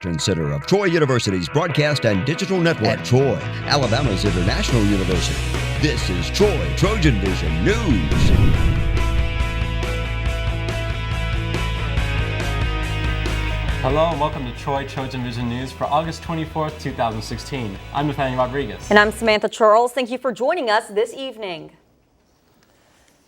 production center of Troy University's Broadcast and Digital Network. At Troy, Alabama's international university. This is Troy TrojanVision News. Hello and welcome to Troy TrojanVision News for August 24th, 2016. I'm Nathaniel Rodriguez. And I'm Samantha Charles. Thank you for joining us this evening.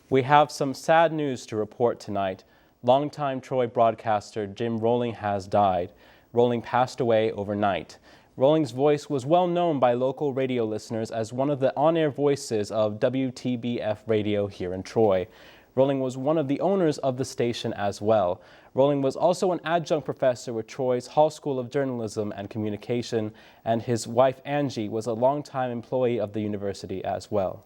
We have some sad news to report tonight. Longtime Troy broadcaster Jim Rolling has died. Rolling passed away overnight. Rolling's voice was well known by local radio listeners as one of the on-air voices of WTBF radio here in Troy. Rolling was one of the owners of the station as well. Rolling was also an adjunct professor with Troy's Hall School of Journalism and Communication, and his wife Angie was a longtime employee of the university as well.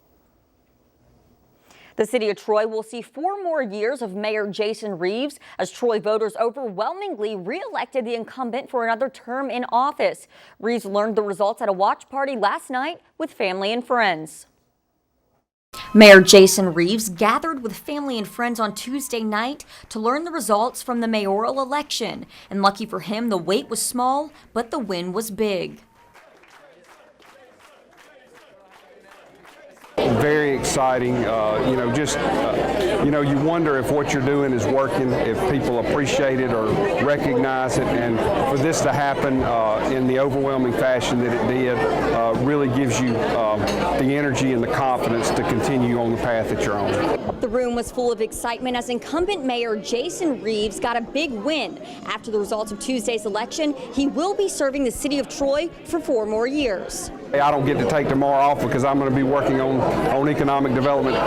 The city of Troy will see 4 more years of Mayor Jason Reeves as Troy voters overwhelmingly re-elected the incumbent for another term in office. Reeves learned the results at a watch party last night with family and friends. Mayor Jason Reeves gathered with family and friends on Tuesday night to learn the results from the mayoral election. And lucky for him, the wait was small, but the win was big. Very exciting, you wonder if what you're doing is working, if people appreciate it or recognize it, and for this to happen in the overwhelming fashion that it did really gives you the energy and the confidence to continue on the path that you're on. The room was full of excitement as incumbent Mayor Jason Reeves got a big win. After the results of Tuesday's election, he will be serving the city of Troy for 4 more years. I don't get to take tomorrow off because I'm going to be working on economic development,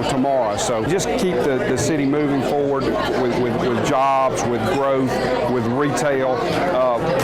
tomorrow. So just keep the city moving forward with jobs, with growth, with retail,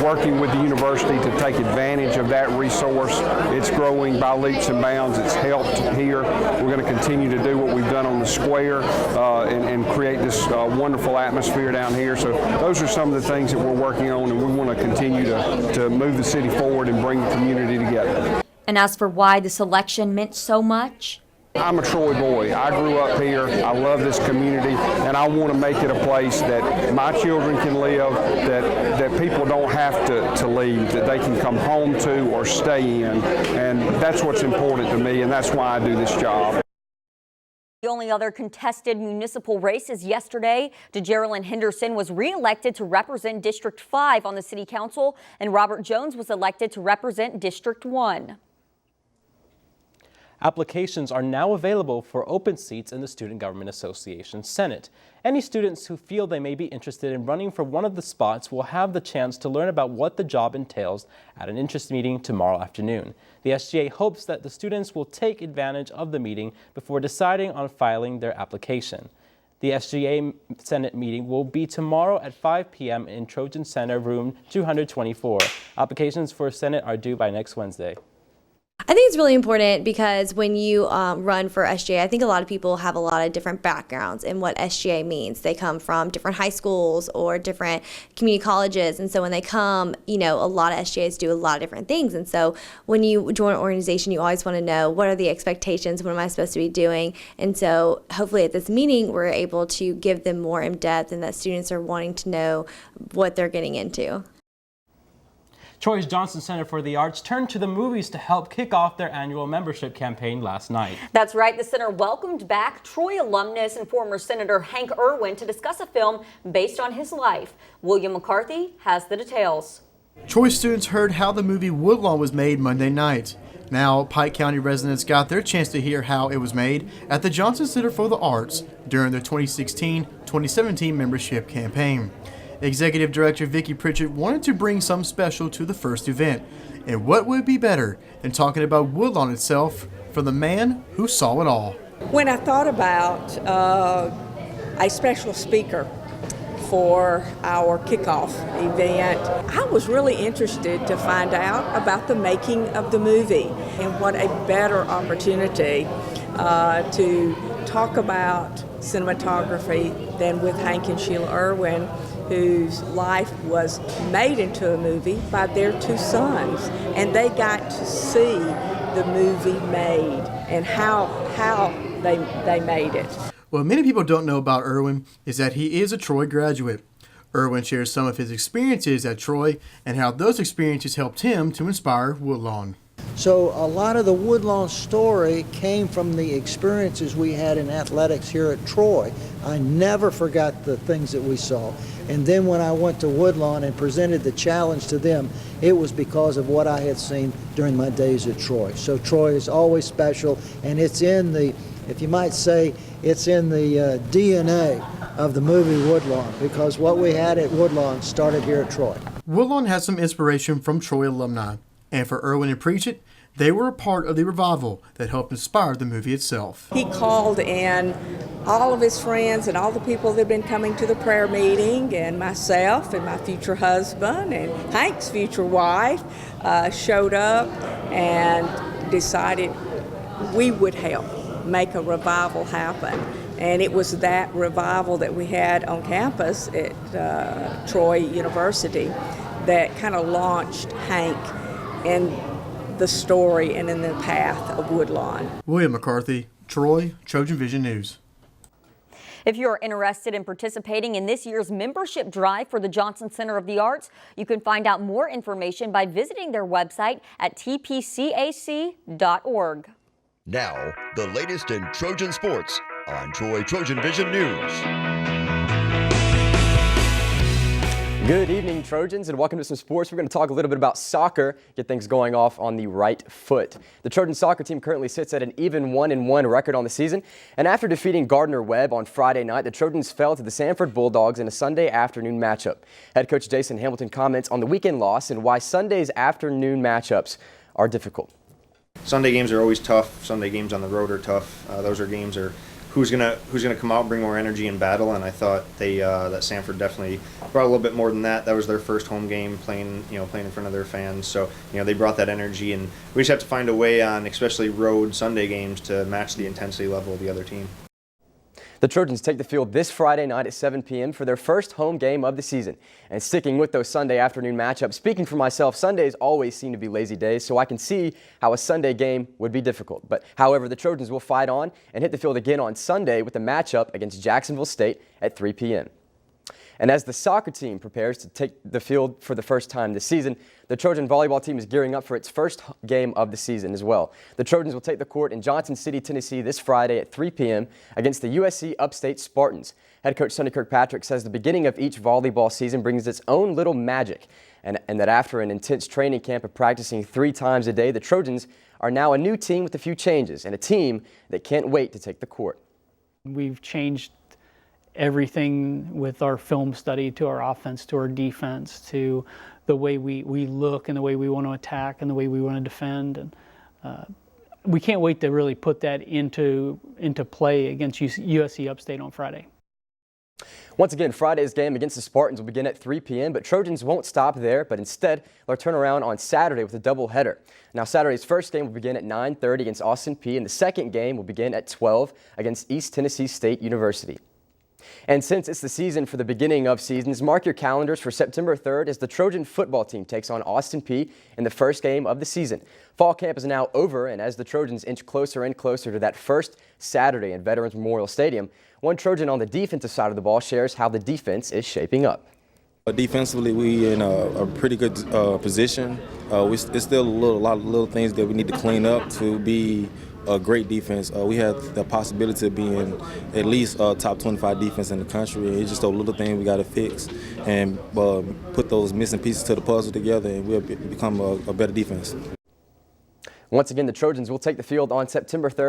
working with the university to take advantage of that resource. It's growing by leaps and bounds. It's helped here. We're going to continue to do what we've done on the square and create this wonderful atmosphere down here. So those are some of the things that we're working on, and we want to continue to move the city forward and bring the community together. And as for why this election meant so much, I'm a Troy boy. I grew up here. I love this community, and I want to make it a place that my children can live, that people don't have to leave, that they can come home to or stay in, and that's what's important to me, and that's why I do this job. The only other contested municipal race is yesterday. DeGeraldine Henderson was re-elected to represent District 5 on the City Council, and Robert Jones was elected to represent District 1. Applications are now available for open seats in the Student Government Association Senate. Any students who feel they may be interested in running for one of the spots will have the chance to learn about what the job entails at an interest meeting tomorrow afternoon. The SGA hopes that the students will take advantage of the meeting before deciding on filing their application. The SGA Senate meeting will be tomorrow at 5 p.m. in Trojan Center, room 224. Applications for Senate are due by next Wednesday. I think it's really important because when you run for SGA, I think a lot of people have a lot of different backgrounds in what SGA means. They come from different high schools or different community colleges, and so when they come, a lot of SGAs do a lot of different things. And so when you join an organization, you always want to know, what are the expectations? What am I supposed to be doing? And so hopefully at this meeting, we're able to give them more in depth, and that students are wanting to know what they're getting into. Troy's Johnson Center for the Arts turned to the movies to help kick off their annual membership campaign last night. That's right. The center welcomed back Troy alumnus and former Senator Hank Irwin to discuss a film based on his life. William McCarthy has the details. Troy students heard how the movie Woodlawn was made Monday night. Now, Pike County residents got their chance to hear how it was made at the Johnson Center for the Arts during their 2016-2017 membership campaign. Executive Director Vicki Pritchett wanted to bring something special to the first event, and what would be better than talking about Woodlawn itself from the man who saw it all. When I thought about a special speaker for our kickoff event, I was really interested to find out about the making of the movie, and what a better opportunity to talk about cinematography than with Hank and Sheila Irwin, whose life was made into a movie by their 2 sons, and they got to see the movie made and how they made it. What many people don't know about Irwin is that he is a Troy graduate. Irwin shares some of his experiences at Troy and how those experiences helped him to inspire Woodlawn. So a lot of the Woodlawn story came from the experiences we had in athletics here at Troy. I never forgot the things that we saw. And then when I went to Woodlawn and presented the challenge to them, it was because of what I had seen during my days at Troy. So Troy is always special, and it's in the, if you might say, it's in the DNA of the movie Woodlawn, because what we had at Woodlawn started here at Troy. Woodlawn has some inspiration from Troy alumni, and for Irwin and Preachit, they were a part of the revival that helped inspire the movie itself. He called in all of his friends and all the people that had been coming to the prayer meeting, and myself and my future husband and Hank's future wife showed up and decided we would help make a revival happen. And it was that revival that we had on campus at Troy University that kind of launched Hank in the story and in the path of Woodlawn. William McCarthy, Troy, TrojanVision News. If you're interested in participating in this year's membership drive for the Johnson Center of the Arts, you can find out more information by visiting their website at tpcac.org. Now, the latest in Trojan sports on Troy TrojanVision News. Good evening, Trojans, and welcome to some sports. We're going to talk a little bit about soccer, get things going off on the right foot. The Trojan soccer team currently sits at an even 1-1 record on the season, and after defeating Gardner-Webb on Friday night, the Trojans fell to the Sanford Bulldogs in a Sunday afternoon matchup. Head coach Jason Hamilton comments on the weekend loss and why Sunday's afternoon matchups are difficult. Sunday games are always tough. Sunday games on the road are tough. Those are games are who's gonna come out and bring more energy in battle, and I thought that Sanford definitely brought a little bit more than that. That was their first home game playing in front of their fans, so they brought that energy, and we just have to find a way on especially road Sunday games to match the intensity level of the other team. The Trojans take the field this Friday night at 7 p.m. for their first home game of the season. And sticking with those Sunday afternoon matchups, speaking for myself, Sundays always seem to be lazy days, so I can see how a Sunday game would be difficult. But however, the Trojans will fight on and hit the field again on Sunday with a matchup against Jacksonville State at 3 p.m. And as the soccer team prepares to take the field for the first time this season, the Trojan volleyball team is gearing up for its first game of the season as well. The Trojans will take the court in Johnson City, Tennessee this Friday at 3 p.m. against the USC Upstate Spartans. Head coach Sonny Kirkpatrick says the beginning of each volleyball season brings its own little magic, and that after an intense training camp of practicing 3 times a day, the Trojans are now a new team with a few changes and a team that can't wait to take the court. We've changed everything with our film study, to our offense, to our defense, to the way we look and the way we want to attack and the way we want to defend. And we can't wait to really put that into play against USC Upstate on Friday. Once again, Friday's game against the Spartans will begin at 3 p.m., but Trojans won't stop there, but instead they'll turn around on Saturday with a doubleheader. Now, Saturday's first game will begin at 9:30 against Austin Peay, and the second game will begin at 12 against East Tennessee State University. And since it's the season for the beginning of seasons, mark your calendars for September 3rd as the Trojan football team takes on Austin Peay in the first game of the season. Fall camp is now over, and as the Trojans inch closer and closer to that first Saturday in Veterans Memorial Stadium, one Trojan on the defensive side of the ball shares how the defense is shaping up. Defensively, we in a pretty good position. It's still a lot of little things that we need to clean up to be a great defense. We have the possibility of being at least a top 25 defense in the country. It's just a little thing we got to fix and put those missing pieces to the puzzle together, and we'll become a better defense. Once again, the Trojans will take the field on September 3rd.